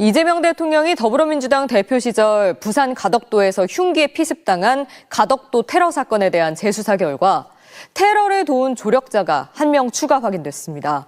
이재명 대통령이 더불어민주당 대표 시절 부산 가덕도에서 흉기에 피습당한 가덕도 테러 사건에 대한 재수사 결과 테러를 도운 조력자가 1명 추가 확인됐습니다.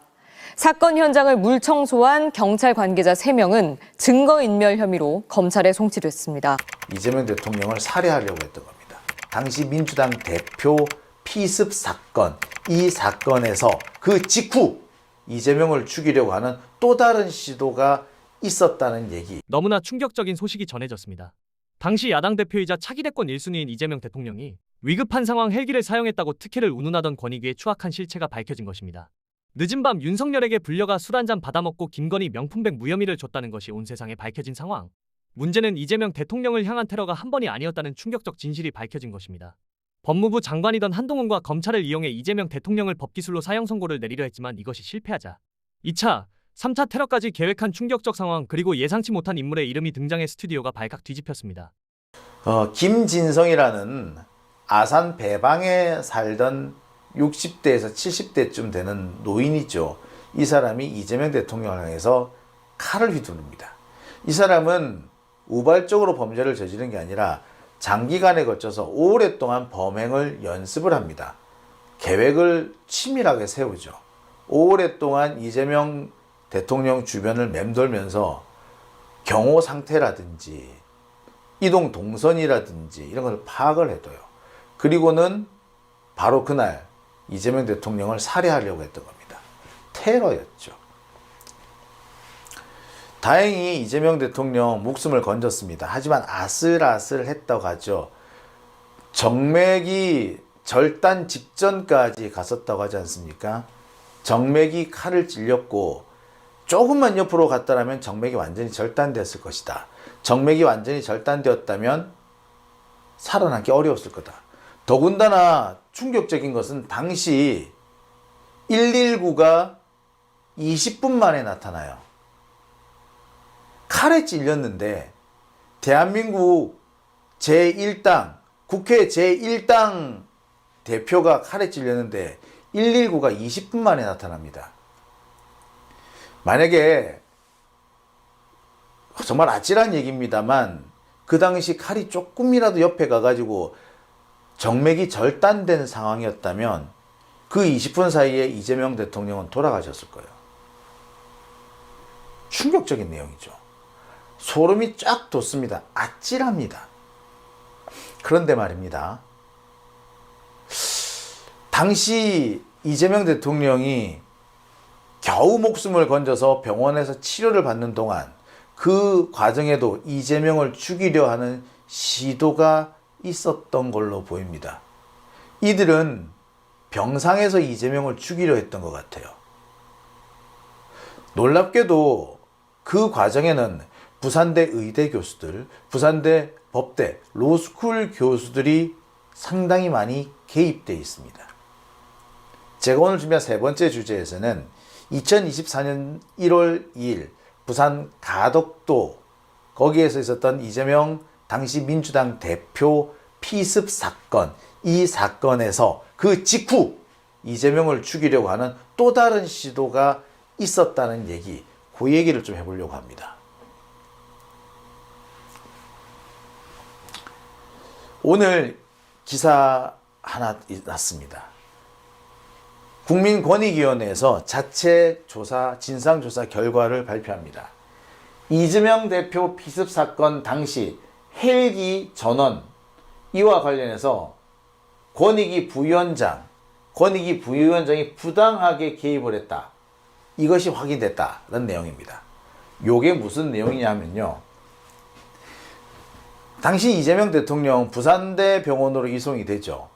사건 현장을 물청소한 경찰 관계자 3명은 증거인멸 혐의로 검찰에 송치됐습니다. 이재명 대통령을 살해하려고 했던 겁니다. 당시 민주당 대표 피습 사건, 이 사건에서 그 직후 이재명을 죽이려고 하는 또 다른 시도가 있었다는 얘기. 너무나 충격적인 소식이 전해졌습니다. 당시 야당 대표이자 차기 대권 1순위인 이재명 대통령이 위급한 상황 헬기를 사용했다고 특혜를 운운하던 권익위의 추악한 실체가 밝혀진 것입니다. 늦은 밤 윤석열에게 불려가 술 한잔 받아먹고 김건희 명품백 무혐의를 줬다는 것이 온 세상에 밝혀진 상황. 문제는 이재명 대통령을 향한 테러가 한 번이 아니었다는 충격적 진실이 밝혀진 것입니다. 법무부 장관이던 한동훈과 검찰을 이용해 이재명 대통령을 법기술로 사형 선고를 내리려 했지만 이것이 실패하자 2차, 3차 테러까지 계획한 충격적 상황, 그리고 예상치 못한 인물의 이름이 등장해 스튜디오가 발칵 뒤집혔습니다. 김진성이라는 아산 배방에 살던 60대에서 70대쯤 되는 노인이죠. 이 사람이 이재명 대통령을 향해서 칼을 휘두릅니다. 이 사람은 우발적으로 범죄를 저지른 게 아니라 장기간에 걸쳐서 오랫동안 범행을 연습을 합니다. 계획을 치밀하게 세우죠. 오랫동안 이재명 대통령 주변을 맴돌면서 경호 상태라든지 이동 동선이라든지 이런 걸 파악을 해둬요. 그리고는 바로 그날 이재명 대통령을 살해하려고 했던 겁니다. 테러였죠. 다행히 이재명 대통령 목숨을 건졌습니다. 하지만 아슬아슬했다고 하죠. 정맥이 절단 직전까지 갔었다고 하지 않습니까? 정맥이 칼을 찔렸고 조금만 옆으로 갔다면 정맥이 완전히 절단되었을 것이다. 정맥이 완전히 절단되었다면 살아남기 어려웠을 거다. 더군다나 충격적인 것은 당시 119가 20분 만에 나타나요. 칼에 찔렸는데 대한민국 제1당, 국회 제1당 대표가 칼에 찔렸는데 119가 20분 만에 나타납니다. 만약에 정말 아찔한 얘기입니다만 그 당시 칼이 조금이라도 옆에 가가지고 정맥이 절단된 상황이었다면 그 20분 사이에 이재명 대통령은 돌아가셨을 거예요. 충격적인 내용이죠. 소름이 쫙 돋습니다. 아찔합니다. 그런데 말입니다. 당시 이재명 대통령이 겨우 목숨을 건져서 병원에서 치료를 받는 동안 그 과정에도 이재명을 죽이려 하는 시도가 있었던 걸로 보입니다. 이들은 병상에서 이재명을 죽이려 했던 것 같아요. 놀랍게도 그 과정에는 부산대 의대 교수들, 부산대 법대, 로스쿨 교수들이 상당히 많이 개입되어 있습니다. 제가 오늘 준비한 세 번째 주제에서는 2024년 1월 2일 부산 가덕도 거기에서 있었던 이재명 당시 민주당 대표 피습 사건, 이 사건에서 그 직후 이재명을 죽이려고 하는 또 다른 시도가 있었다는 얘기, 그 얘기를 좀 해보려고 합니다. 오늘 기사 하나 났습니다. 국민권익위원회에서 자체 조사, 진상조사 결과를 발표합니다. 이재명 대표 피습 사건 당시 헬기 전원, 이와 관련해서 권익위 부위원장이 부당하게 개입을 했다. 이것이 확인됐다는 내용입니다. 요게 무슨 내용이냐 하면요. 당시 이재명 대통령 부산대 병원으로 이송이 되죠.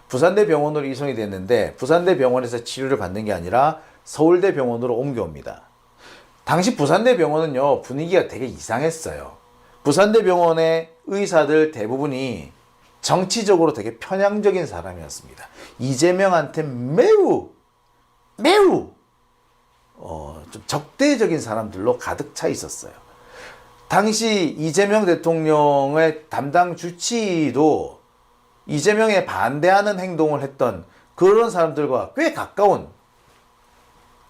부산대 병원으로 이송이 됐는데 부산대 병원에서 치료를 받는 게 아니라 서울대 병원으로 옮겨옵니다. 당시 부산대 병원은요, 분위기가 되게 이상했어요. 부산대 병원의 의사들 대부분이 정치적으로 되게 편향적인 사람이었습니다. 이재명한테 매우 좀 적대적인 사람들로 가득 차 있었어요. 당시 이재명 대통령의 담당 주치의도 이재명에 반대하는 행동을 했던 그런 사람들과 꽤 가까운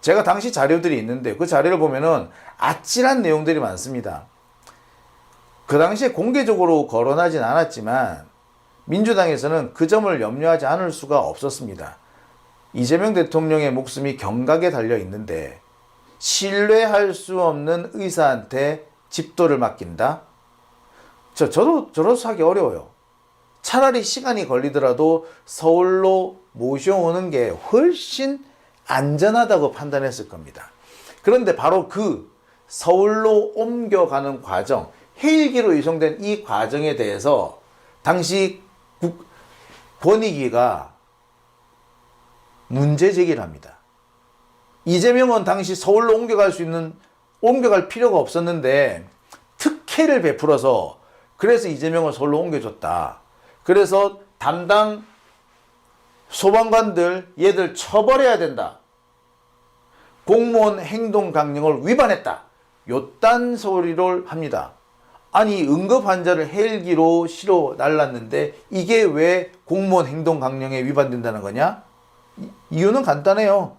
제가 당시 자료들이 있는데 그 자료를 보면은 아찔한 내용들이 많습니다. 그 당시에 공개적으로 거론하진 않았지만 민주당에서는 그 점을 염려하지 않을 수가 없었습니다. 이재명 대통령의 목숨이 경각에 달려 있는데 신뢰할 수 없는 의사한테 집도를 맡긴다? 저로서 하기 어려워요. 차라리 시간이 걸리더라도 서울로 모셔오는 게 훨씬 안전하다고 판단했을 겁니다. 그런데 바로 그 서울로 옮겨가는 과정, 헬기로 이송된 이 과정에 대해서 당시 권익위가 문제 제기를 합니다. 이재명은 당시 서울로 옮겨갈 필요가 없었는데 특혜를 베풀어서 그래서 이재명을 서울로 옮겨줬다. 그래서 담당 소방관들 얘들 처벌해야 된다. 공무원 행동 강령을 위반했다. 요딴 소리를 합니다. 아니 응급 환자를 헬기로 실어 날랐는데 이게 왜 공무원 행동 강령에 위반된다는 거냐? 이유는 간단해요.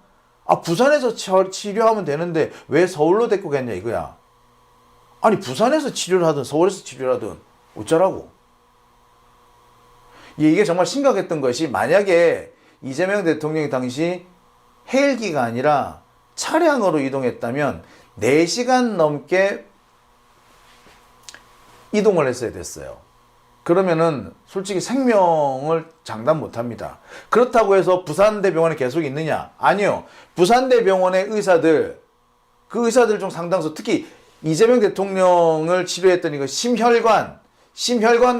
부산에서 치료하면 되는데 왜 서울로 데리고 갔냐 이거야. 아니 부산에서 치료를 하든 서울에서 치료를 하든 어쩌라고. 이게 정말 심각했던 것이 만약에 이재명 대통령이 당시 헬기가 아니라 차량으로 이동했다면 4시간 넘게 이동을 했어야 됐어요. 그러면은 솔직히 생명을 장담 못합니다. 그렇다고 해서 부산대병원에 계속 있느냐? 아니요. 부산대병원의 의사들, 그 의사들 중 상당수, 특히 이재명 대통령을 치료했던 이거 심혈관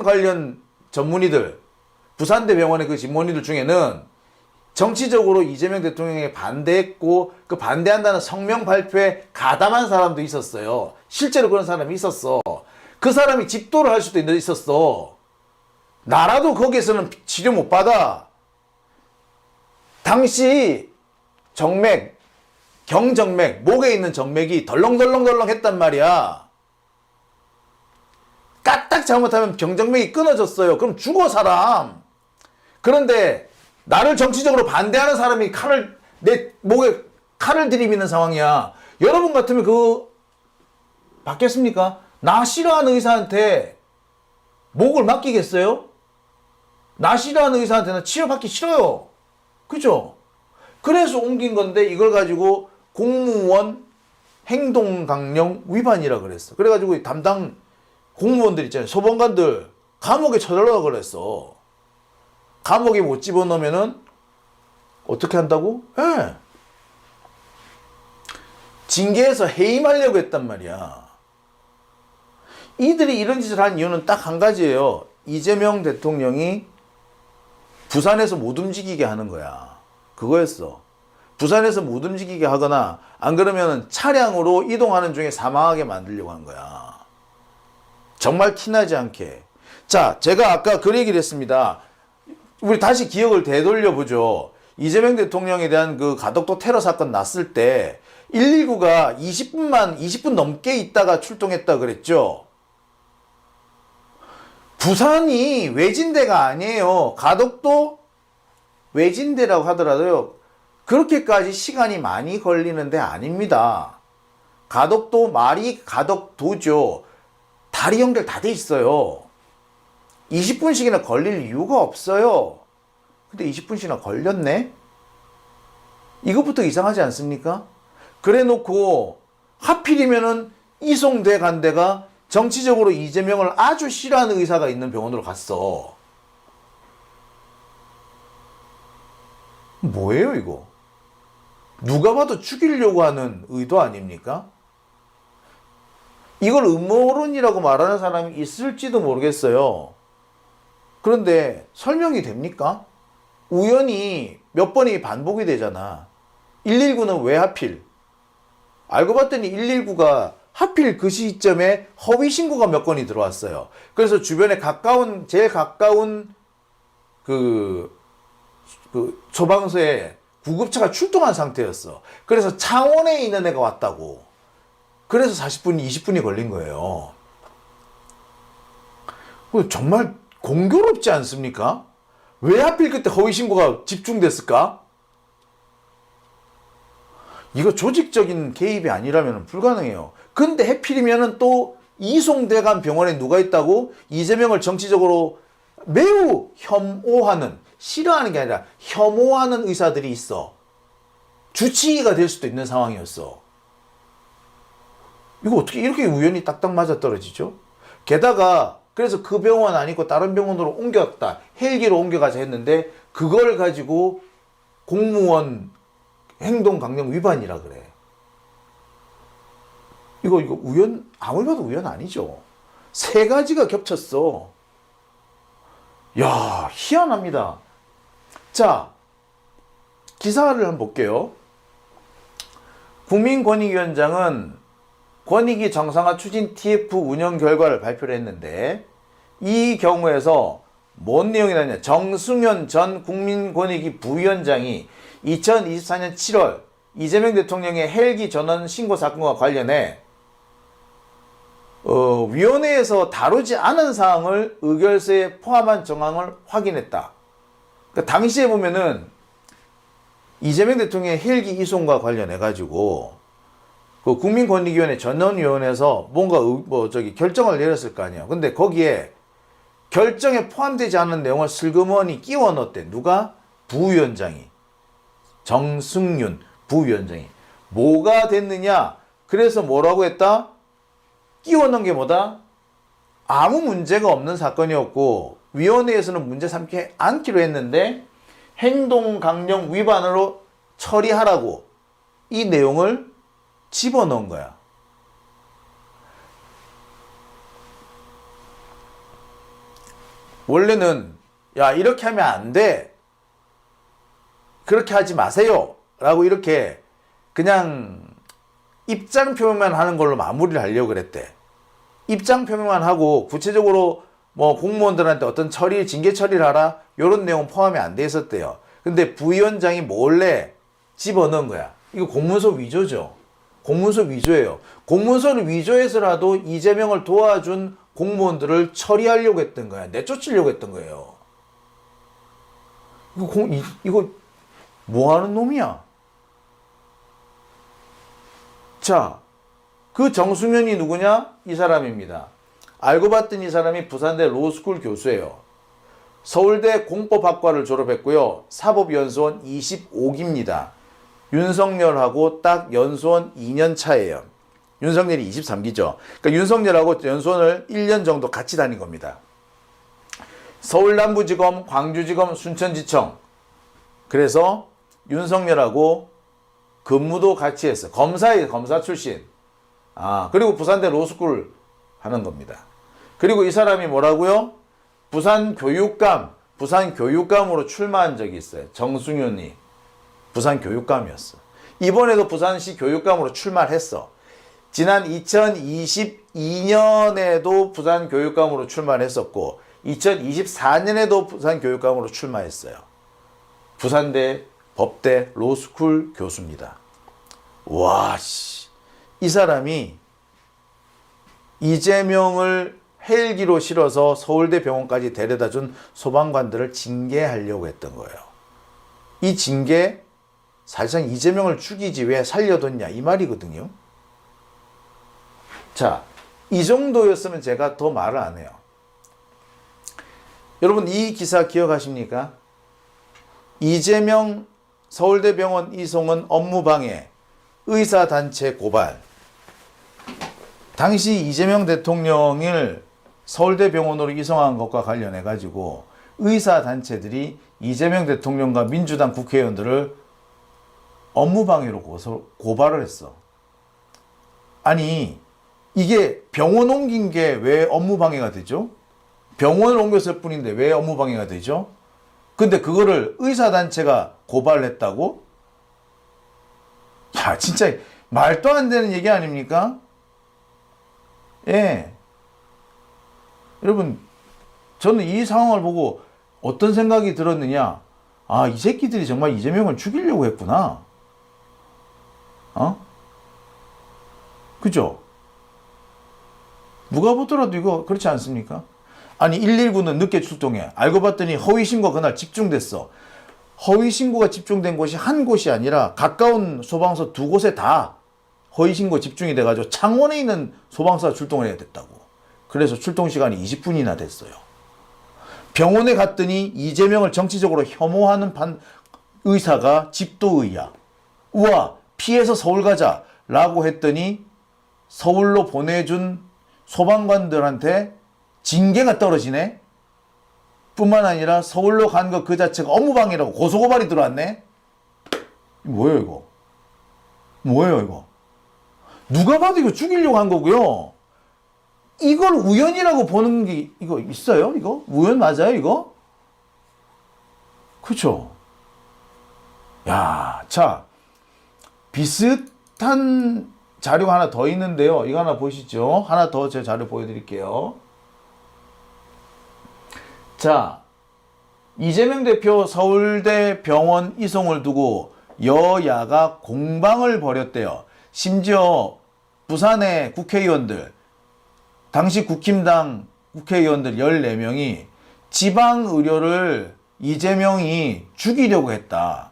관련 전문의들, 부산대병원의 그 전문의들 중에는 정치적으로 이재명 대통령에 반대했고 그 반대한다는 성명 발표에 가담한 사람도 있었어요. 실제로 그런 사람이 있었어. 그 사람이 집도를 할 수도 있었어. 나라도 거기에서는 치료 못 받아. 당시 경정맥, 목에 있는 정맥이 덜렁덜렁 했단 말이야. 까딱 잘못하면 경정맥이 끊어졌어요. 그럼 죽어 사람. 그런데 나를 정치적으로 반대하는 사람이 내 목에 칼을 들이미는 상황이야. 여러분 같으면 그거 받겠습니까? 나 싫어하는 의사한테 목을 맡기겠어요? 나 싫어하는 의사한테는 치료받기 싫어요. 그죠? 그래서 옮긴 건데 이걸 가지고 공무원 행동강령 위반이라 그랬어. 그래가지고 담당 공무원들 있잖아요. 소방관들 감옥에 쳐달라고 그랬어. 감옥에 못 집어넣으면은 어떻게 한다고? 예. 징계해서 해임하려고 했단 말이야. 이들이 이런 짓을 한 이유는 딱 한 가지예요. 이재명 대통령이 부산에서 못 움직이게 하는 거야. 그거였어. 부산에서 못 움직이게 하거나 안 그러면 차량으로 이동하는 중에 사망하게 만들려고 한 거야. 정말 티나지 않게. 자, 제가 아까 그 얘기를 했습니다. 우리 다시 기억을 되돌려 보죠. 이재명 대통령에 대한 그 가덕도 테러 사건 났을 때 119가 20분 넘게 있다가 출동했다 그랬죠. 부산이 외진데가 아니에요. 가덕도 외진데라고 하더라도요. 그렇게까지 시간이 많이 걸리는 데 아닙니다. 가덕도 말이 가덕도죠. 다리 연결 다 돼 있어요. 20분씩이나 걸릴 이유가 없어요. 근데 20분씩이나 걸렸네? 이것부터 이상하지 않습니까? 그래 놓고 하필이면은 이송돼 간 데가 정치적으로 이재명을 아주 싫어하는 의사가 있는 병원으로 갔어. 뭐예요 이거? 누가 봐도 죽이려고 하는 의도 아닙니까? 이걸 음모론이라고 말하는 사람이 있을지도 모르겠어요. 그런데 설명이 됩니까? 우연히 몇 번이 반복이 되잖아. 119는 왜 하필? 알고 봤더니 119가 하필 그 시점에 허위 신고가 몇 건이 들어왔어요. 그래서 주변에 제일 가까운 그 소방서에 구급차가 출동한 상태였어. 그래서 창원에 있는 애가 왔다고. 그래서 40분, 20분이 걸린 거예요. 정말 공교롭지 않습니까? 왜 하필 그때 허위 신고가 집중됐을까? 이거 조직적인 개입이 아니라면 불가능해요. 근데 하필이면은 또 이송대간 병원에 누가 있다고? 이재명을 정치적으로 매우 혐오하는, 싫어하는 게 아니라 혐오하는 의사들이 있어. 주치의가 될 수도 있는 상황이었어. 이거 어떻게 이렇게 우연히 딱딱 맞아떨어지죠? 게다가 그래서 그 병원 아니고 다른 병원으로 옮겼다. 헬기로 옮겨가자 했는데 그걸 가지고 공무원 행동강령 위반이라 그래. 이거 우연, 아무리 봐도 우연 아니죠. 세 가지가 겹쳤어. 야, 희한합니다. 자, 기사를 한번 볼게요. 국민권익위원장은 권익위 정상화 추진 TF 운영 결과를 발표를 했는데 이 경우에서 뭔 내용이 나냐. 정승현 전 국민권익위 부위원장이 2024년 7월 이재명 대통령의 헬기 전원 신고 사건과 관련해 위원회에서 다루지 않은 사항을 의결서에 포함한 정황을 확인했다. 그러니까 당시에 보면은 이재명 대통령의 헬기 이송과 관련해 가지고 그 국민권익위원회 전원위원회에서 뭔가 결정을 내렸을 거 아니에요. 근데 거기에 결정에 포함되지 않은 내용을 슬그머니 끼워 넣었대. 누가? 부위원장이. 정승윤 부위원장이. 뭐가 됐느냐? 그래서 뭐라고 했다? 끼워 넣은 게 뭐다? 아무 문제가 없는 사건이었고 위원회에서는 문제 삼지 않기로 했는데 행동강령 위반으로 처리하라고 이 내용을 집어넣은 거야. 원래는 야 이렇게 하면 안 돼. 그렇게 하지 마세요. 라고 이렇게 그냥 입장 표명만 하는 걸로 마무리를 하려고 그랬대. 입장 표명만 하고 구체적으로 뭐 공무원들한테 어떤 징계 처리를 하라 이런 내용 포함이 안 돼 있었대요. 근데 부위원장이 몰래 집어넣은 거야. 이거 공문서 위조죠. 공문서 위조예요. 공문서를 위조해서라도 이재명을 도와준 공무원들을 처리하려고 했던 거야. 내쫓으려고 했던 거예요. 이거 뭐 하는 놈이야? 자, 그 정승현이 누구냐? 이 사람입니다. 알고 봤더니 이 사람이 부산대 로스쿨 교수예요. 서울대 공법학과를 졸업했고요. 사법연수원 25기입니다. 윤석열하고 딱 연수원 2년 차예요. 윤석열이 23기죠. 그러니까 윤석열하고 연수원을 1년 정도 같이 다닌 겁니다. 서울남부지검, 광주지검, 순천지청. 그래서 윤석열하고 근무도 같이 했어. 검사예요. 검사 출신. 그리고 부산대 로스쿨 하는 겁니다. 그리고 이 사람이 뭐라고요? 부산 교육감으로 출마한 적이 있어요. 정승윤이. 부산 교육감이었어. 이번에도 부산시 교육감으로 출마를 했어. 지난 2022년에도 부산 교육감으로 출마를 했었고 2024년에도 부산 교육감으로 출마했어요. 부산대 법대 로스쿨 교수입니다. 와, 이 사람이 이재명을 헬기로 실어서 서울대 병원까지 데려다 준 소방관들을 징계하려고 했던 거예요. 이 징계 사실상 이재명을 죽이지 왜 살려뒀냐 이 말이거든요. 자, 이 정도였으면 제가 더 말을 안 해요. 여러분 이 기사 기억하십니까? 이재명 서울대병원 이송은 업무방해, 의사단체 고발. 당시 이재명 대통령을 서울대병원으로 이송한 것과 관련해 가지고 의사단체들이 이재명 대통령과 민주당 국회의원들을 업무방해로 고발을 했어. 아니 이게 병원 옮긴 게 왜 업무방해가 되죠? 병원을 옮겼을 뿐인데 왜 업무방해가 되죠? 근데 그거를 의사단체가 고발을 했다고? 야, 진짜 말도 안 되는 얘기 아닙니까? 예. 여러분, 저는 이 상황을 보고 어떤 생각이 들었느냐? 이 새끼들이 정말 이재명을 죽이려고 했구나. 그죠? 누가 보더라도 이거 그렇지 않습니까? 아니 119는 늦게 출동해. 알고 봤더니 허위신고 그날 집중됐어. 허위 신고가 집중된 곳이 한 곳이 아니라 가까운 소방서 두 곳에 다 허위 신고 집중이 돼가지고 창원에 있는 소방서가 출동을 해야 됐다고. 그래서 출동 시간이 20분이나 됐어요. 병원에 갔더니 이재명을 정치적으로 혐오하는 의사가 집도의야. 우와, 피해서 서울 가자 라고 했더니 서울로 보내준 소방관들한테 징계가 떨어지네. 뿐만 아니라 서울로 간 거 그 자체가 업무방해라고 고소고발이 들어왔네. 뭐예요 이거? 뭐예요 이거? 누가 봐도 이거 죽이려고 한 거고요. 이걸 우연이라고 보는 게 이거 있어요? 이거? 우연 맞아요 이거? 그렇죠? 야, 자, 비슷한 자료가 하나 더 있는데요. 이거 하나 보시죠. 하나 더 제 자료 보여드릴게요. 자, 이재명 대표 서울대 병원 이송을 두고 여야가 공방을 벌였대요. 심지어 부산의 국회의원들, 당시 국힘당 국회의원들 14명이 지방의료를 이재명이 죽이려고 했다.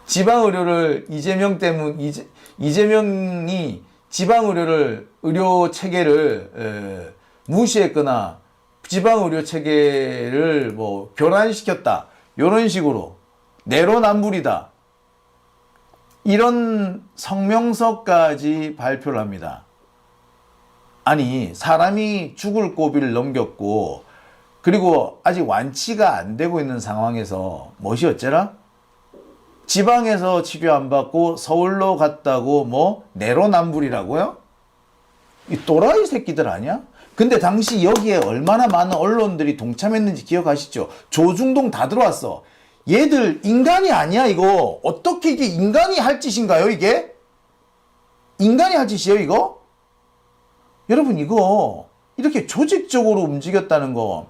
지방의료를 이재명이 지방의료를, 의료 체계를 무시했거나 지방의료 체계를 뭐 교란시켰다. 이런 식으로 내로남불이다. 이런 성명서까지 발표를 합니다. 아니, 사람이 죽을 고비를 넘겼고 그리고 아직 완치가 안 되고 있는 상황에서 무엇이 어째라? 지방에서 치료 안 받고 서울로 갔다고 뭐 내로남불이라고요? 이 또라이 새끼들 아니야? 근데 당시 여기에 얼마나 많은 언론들이 동참했는지 기억하시죠? 조중동 다 들어왔어. 얘들 인간이 아니야 이거. 어떻게 이게 인간이 할 짓인가요 이게? 인간이 할 짓이에요 이거? 여러분 이거 이렇게 조직적으로 움직였다는 거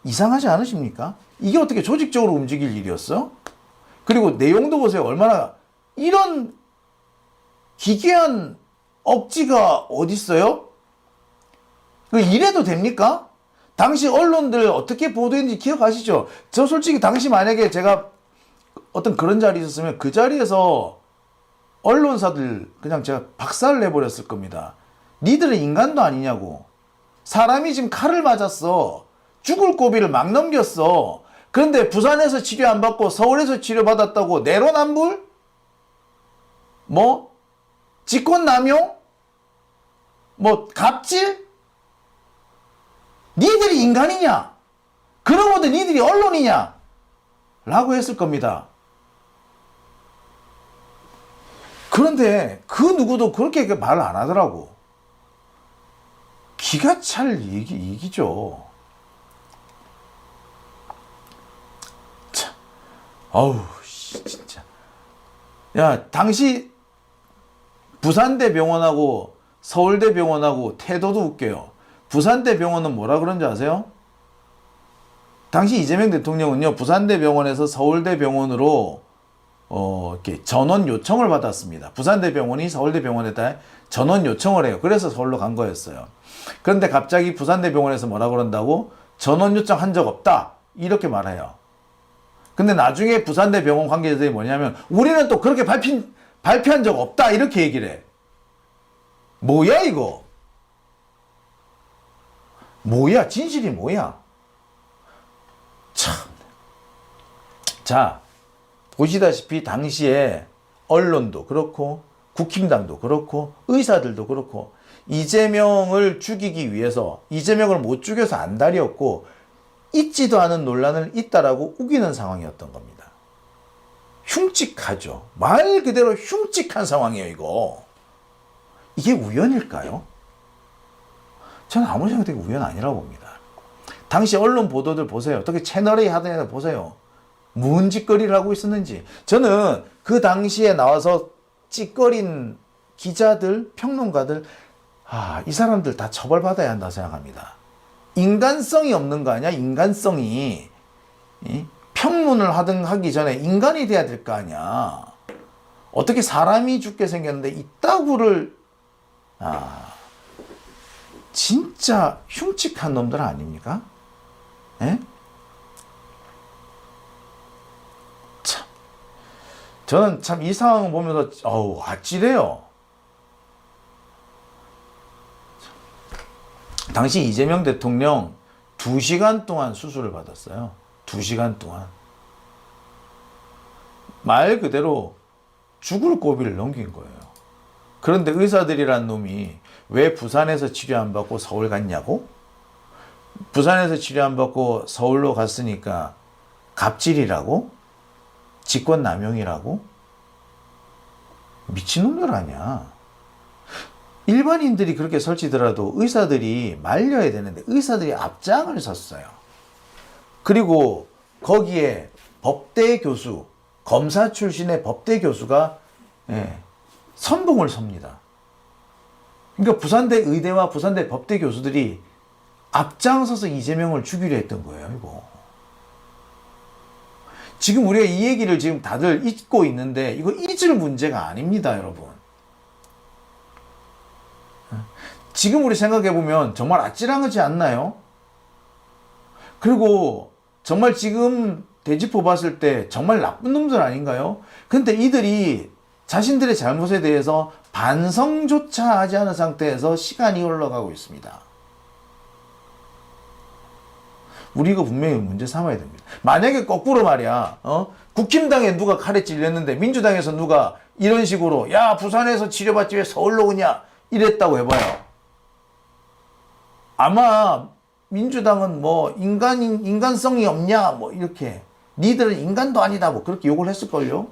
이상하지 않으십니까? 이게 어떻게 조직적으로 움직일 일이었어? 그리고 내용도 보세요. 얼마나 이런 기괴한 억지가 어딨어요? 이래도 됩니까? 당시 언론들 어떻게 보도했는지 기억하시죠? 저 솔직히 당시 만약에 제가 어떤 그런 자리에 있었으면 그 자리에서 언론사들 그냥 제가 박살을 내버렸을 겁니다. 니들은 인간도 아니냐고. 사람이 지금 칼을 맞았어. 죽을 고비를 막 넘겼어. 그런데 부산에서 치료 안 받고 서울에서 치료받았다고 내로남불? 뭐? 직권남용? 뭐 갑질? 니들이 인간이냐? 그러고도 니들이 언론이냐? 라고 했을 겁니다. 그런데 그 누구도 그렇게 말을 안 하더라고. 기가 찰 얘기죠. 참, 아우, 진짜. 야, 당시 부산대 병원하고 서울대 병원하고 태도도 웃겨요. 부산대 병원은 뭐라 그런지 아세요? 당시 이재명 대통령은요, 부산대 병원에서 서울대 병원으로 이렇게 전원 요청을 받았습니다. 부산대 병원이 서울대 병원에다 전원 요청을 해요. 그래서 서울로 간 거였어요. 그런데 갑자기 부산대 병원에서 뭐라 그런다고? 전원 요청 한 적 없다. 이렇게 말해요. 근데 나중에 부산대 병원 관계자들이 뭐냐면 우리는 또 그렇게 발표한 적 없다. 이렇게 얘기를 해. 뭐야 이거? 뭐야? 진실이 뭐야? 참. 자, 보시다시피 당시에 언론도 그렇고 국힘당도 그렇고 의사들도 그렇고 이재명을 죽이기 위해서 이재명을 못 죽여서 안달이었고 있지도 않은 논란을 있다라고 우기는 상황이었던 겁니다. 흉측하죠. 말 그대로 흉측한 상황이에요 이거. 이게 우연일까요? 저는 아무리 생각해도 우연 아니라고 봅니다. 당시 언론 보도들 보세요. 어떻게 채널A 하던 애들 보세요. 무슨 짓거리를 하고 있었는지. 저는 그 당시에 나와서 찌꺼린 기자들, 평론가들, 이 사람들 다 처벌받아야 한다고 생각합니다. 인간성이 없는 거 아니야? 인간성이. 평론을 하기 전에 인간이 돼야 될 거 아니야. 어떻게 사람이 죽게 생겼는데 이따구를 진짜 흉측한 놈들 아닙니까? 예? 저는 참 이 상황을 보면서 아찔해요. 당시 이재명 대통령 2시간 동안 수술을 받았어요. 2시간 동안. 말 그대로 죽을 고비를 넘긴 거예요. 그런데 의사들이란 놈이 왜 부산에서 치료 안 받고 서울 갔냐고? 부산에서 치료 안 받고 서울로 갔으니까 갑질이라고? 직권남용이라고? 미친놈들 아니야. 일반인들이 그렇게 설치더라도 의사들이 말려야 되는데 의사들이 앞장을 섰어요. 그리고 거기에 법대 교수, 검사 출신의 법대 교수가 선봉을 섭니다. 그러니까 부산대 의대와 부산대 법대 교수들이 앞장서서 이재명을 죽이려 했던 거예요, 이거. 지금 우리가 이 얘기를 지금 다들 잊고 있는데 이거 잊을 문제가 아닙니다, 여러분. 지금 우리 생각해보면 정말 아찔하지 않나요? 그리고 정말 지금 되짚어 봤을 때 정말 나쁜 놈들 아닌가요? 근데 이들이 자신들의 잘못에 대해서 반성조차 하지 않은 상태에서 시간이 흘러가고 있습니다. 우리 이거 분명히 문제 삼아야 됩니다. 만약에 거꾸로 말이야, 국힘당에 누가 칼에 찔렸는데 민주당에서 누가 이런 식으로 야 부산에서 치료받지 왜 서울로 오냐 이랬다고 해봐요. 아마 민주당은 뭐 인간성이 없냐 뭐 이렇게 니들은 인간도 아니다 뭐 그렇게 욕을 했을걸요.